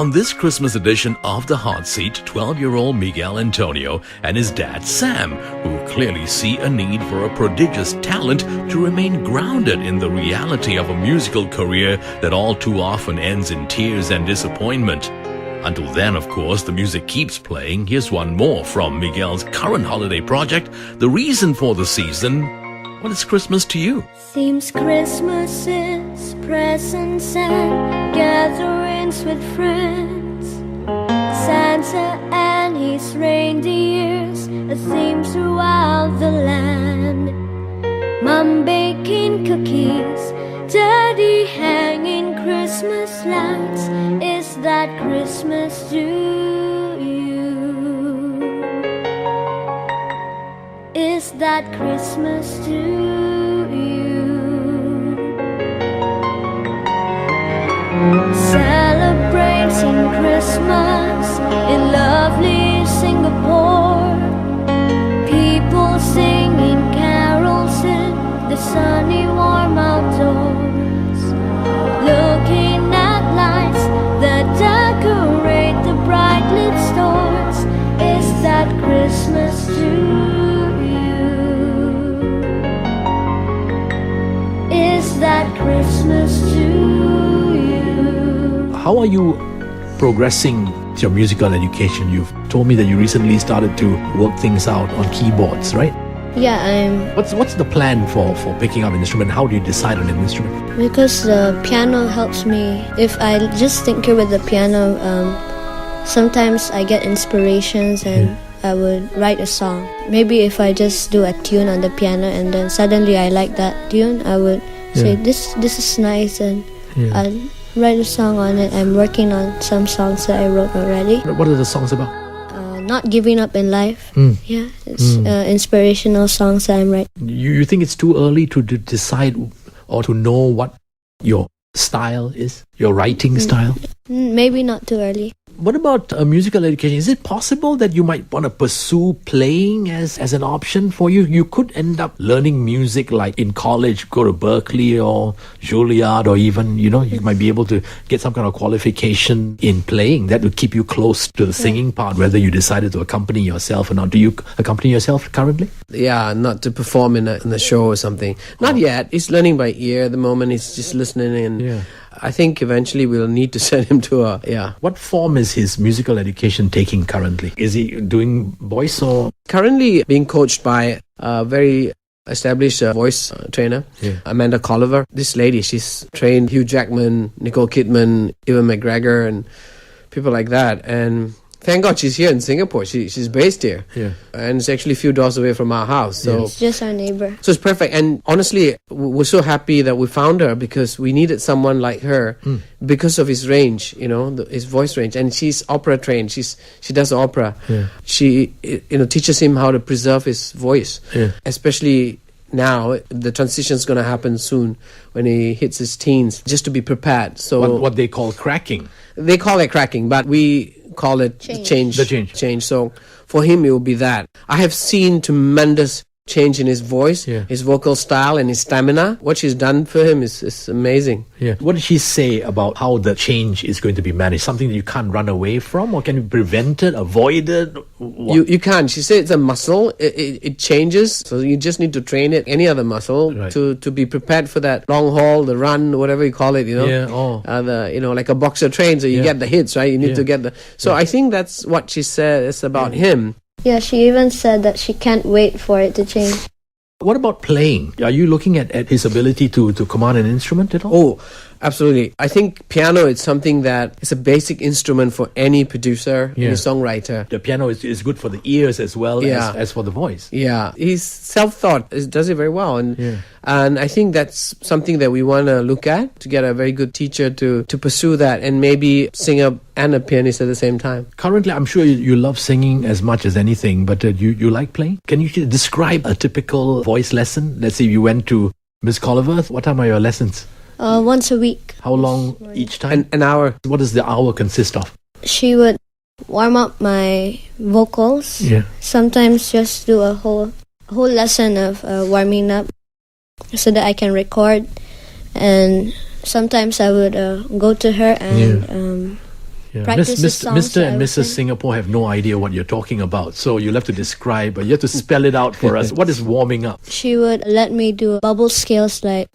On this Christmas edition of The Hot Seat, 12-year-old Miguel Antonio and his dad Sam, who clearly see a need for a prodigious talent to remain grounded in the reality of a musical career that all too often ends in tears and disappointment. Until then, of course, the music keeps playing. Here's one more from Miguel's current holiday project, The Reason for the Season. What is Christmas to you? Seems Christmas is presents and gatherings with friends. Santa and his reindeers, a theme throughout the land. Mom baking cookies, Daddy hanging Christmas lights. Is that Christmas to you? Is that Christmas to you? Celebrating Christmas in lovely Singapore. People singing carols in the sunny warm outdoors. Looking at lights that decorate the bright lit stores. Is that Christmas to you? Is that Christmas to you? How are you progressing your musical education? You've told me that you recently started to work things out on keyboards, right? Yeah, What's the plan for picking up an instrument? How do you decide on an instrument? because the piano helps me. If I just tinker with the piano, sometimes I get inspirations and I would write a song. Maybe if I just do a tune on the piano and then suddenly I like that tune, I would say this is nice, and I'll write a song on it. I'm working on some songs that I wrote already. What are the songs about? Not giving up in life. Yeah, it's inspirational songs that I'm writing. You think it's too early to decide or to know what your style is, your writing style? Maybe not too early. What about musical education? Is it possible that you might want to pursue playing as an option for you? You could end up learning music like in college, go to Berkeley or Juilliard, or even, you might be able to get some kind of qualification in playing. That would keep you close to the singing part, whether you decided to accompany yourself or not. Do you accompany yourself currently? Yeah, not to perform in a show or something. Not yet. He's learning by ear at the moment. He's just listening in. I think eventually we'll need to send him to What form is his musical education taking currently? Is he doing voice or? Currently being coached by a very established voice trainer, Amanda Colliver. This lady, she's trained Hugh Jackman, Nicole Kidman, Ewan McGregor, and people like that. And thank God she's here in Singapore. She's based here. And it's actually a few doors away from our house. So It's just our neighbor. So it's perfect. And honestly, we're so happy that we found her, because we needed someone like her because of his range, his voice range. And she's opera trained. She does opera. She teaches him how to preserve his voice, especially now. The transition is going to happen soon when he hits his teens, just to be prepared. So What they call cracking. They call it cracking, but we call it change. The change. So for him, it will be that. I have seen tremendous change in his voice, his vocal style, and his stamina. What she's done for him is amazing. What did she say about how the change is going to be managed? Something that you can't run away from, or can you prevent it, avoid it? You can. She said it's a muscle. It changes, so you just need to train it. Any other muscle to be prepared for that long haul, the run, whatever you call it. Like a boxer trains, so you get the hits, right? You need to get the. So I think that's what she says about him. Yeah, she even said that she can't wait for it to change. What about playing? Are you looking at his ability to command an instrument at all? Oh, absolutely. I think piano is something that is a basic instrument for any producer, any songwriter. The piano is good for the ears as well as for the voice. Yeah, he's self-taught. He does it very well. And I think that's something that we want to look at, to get a very good teacher to pursue that, and maybe singer and a pianist at the same time. Currently, I'm sure you love singing as much as anything, but you like playing? Can you describe a typical voice lesson? Let's say you went to Miss Colliver. What time are your lessons? Once a week. How long each time? An hour. What does the hour consist of? She would warm up my vocals. Sometimes just do a whole lesson of warming up so that I can record. And sometimes I would go to her and Yeah. practice the songs. Mr. that I and would Mrs. sing. Singapore have no idea what you're talking about. So you'll have to describe, you have to spell it out for us. What is warming up? She would let me do bubble scales like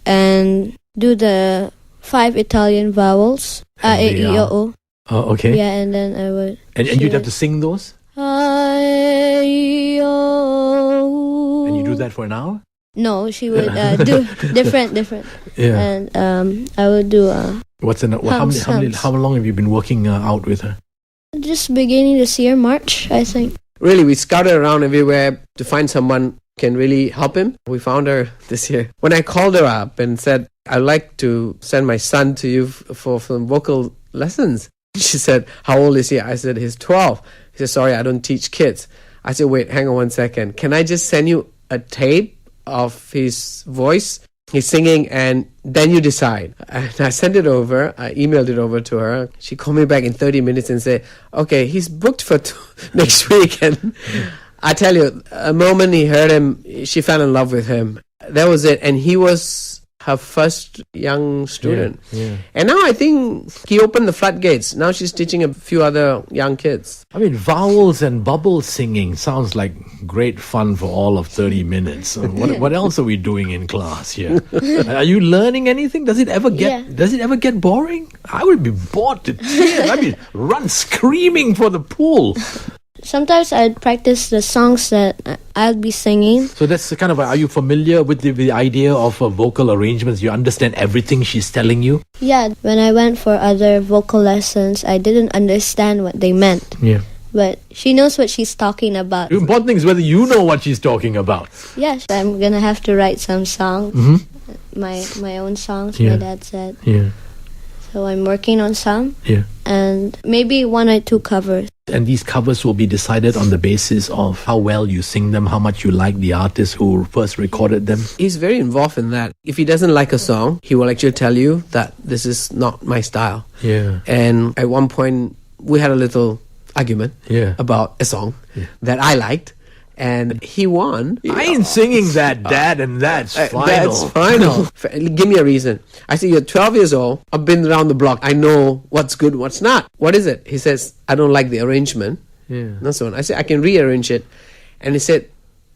and do the 5 Italian vowels. A, And E, they I, are? O, U. Oh, okay. Yeah, and then I would. And she you'd have would- to sing those? A, E, I, O, U. And you do that for an hour? No, she would do different. Yeah. And I would do How long have you been working out with her? just beginning this year, March, I think. Really, we scouted around everywhere to find someone who can really help him. We found her this year. When I called her up and said, I'd like to send my son to you for some vocal lessons. She said, how old is he? I said, he's 12. He said, sorry, I don't teach kids. I said, wait, hang on one second. Can I just send you a tape of his voice? He's singing, and then you decide. And I sent it over. I emailed it over to her. She called me back in 30 minutes and said, okay, he's booked for next week. And I tell you, a moment he heard him, she fell in love with him. That was it. And he was her first young student. Yeah. And now I think he opened the floodgates. Now she's teaching a few other young kids. I mean, vowels and bubble singing sounds like great fun for all of 30 minutes. So what else are we doing in class here? Are you learning anything? Does it ever get boring? I would be bored to tears. I mean, run screaming for the pool. Sometimes I'd practice the songs that I'll be singing. So that's the kind of, are you familiar with the idea of vocal arrangements? You understand everything she's telling you? Yeah, when I went for other vocal lessons, I didn't understand what they meant. Yeah. But she knows what she's talking about. The important thing is whether you know what she's talking about. Yes, I'm gonna have to write some songs. My own songs, Yeah. my dad said. Yeah. So I'm working on some. Yeah. And maybe 1 or 2 covers. And these covers will be decided on the basis of how well you sing them, how much you like the artist who first recorded them. He's very involved in that. If he doesn't like a song, he will actually tell you that this is not my style. Yeah. And at one point, we had a little argument Yeah. about a song that I liked, and he won. I ain't singing that, Dad, and that's final. That's final. Give me a reason. I said, you're 12 years old. I've been around the block. I know what's good, what's not. What is it? He says, I don't like the arrangement. Yeah. That's the one. I said, I can rearrange it. And he said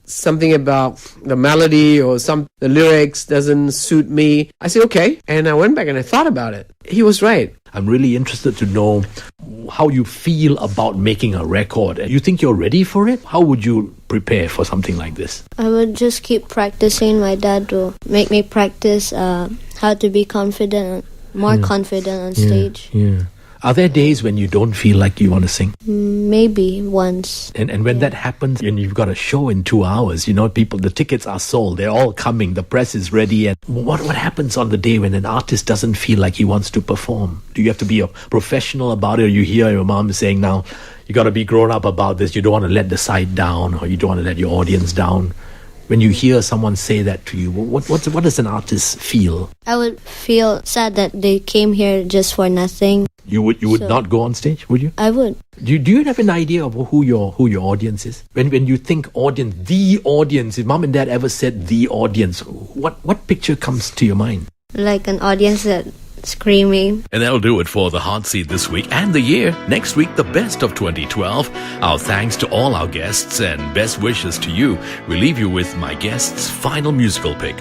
something about the melody or the lyrics doesn't suit me. I said, okay. And I went back and I thought about it. He was right. I'm really interested to know how you feel about making a record. You think you're ready for it? How would you prepare for something like this? I would just keep practicing. My dad will make me practice how to be confident, more confident on stage. Yeah. Are there days when you don't feel like you want to sing? Maybe once. And when that happens and you've got a show in 2 hours, people, the tickets are sold, they're all coming, the press is ready. And what happens on the day when an artist doesn't feel like he wants to perform? Do you have to be a professional about it, or you hear your mom saying, now, you got to be grown up about this, you don't want to let the side down, or you don't want to let your audience down? When you hear someone say that to you, what does an artist feel? I would feel sad that they came here just for nothing. You would not go on stage, would you? I would. Do you have an idea of who your audience is? When you think audience, the audience, if mom and dad ever said the audience, what picture comes to your mind? Like an audience that screaming. And that'll do it for the Hot Seat this week and the year. Next week, the best of 2012. Our thanks to all our guests and best wishes to you. We leave you with my guest's final musical pick,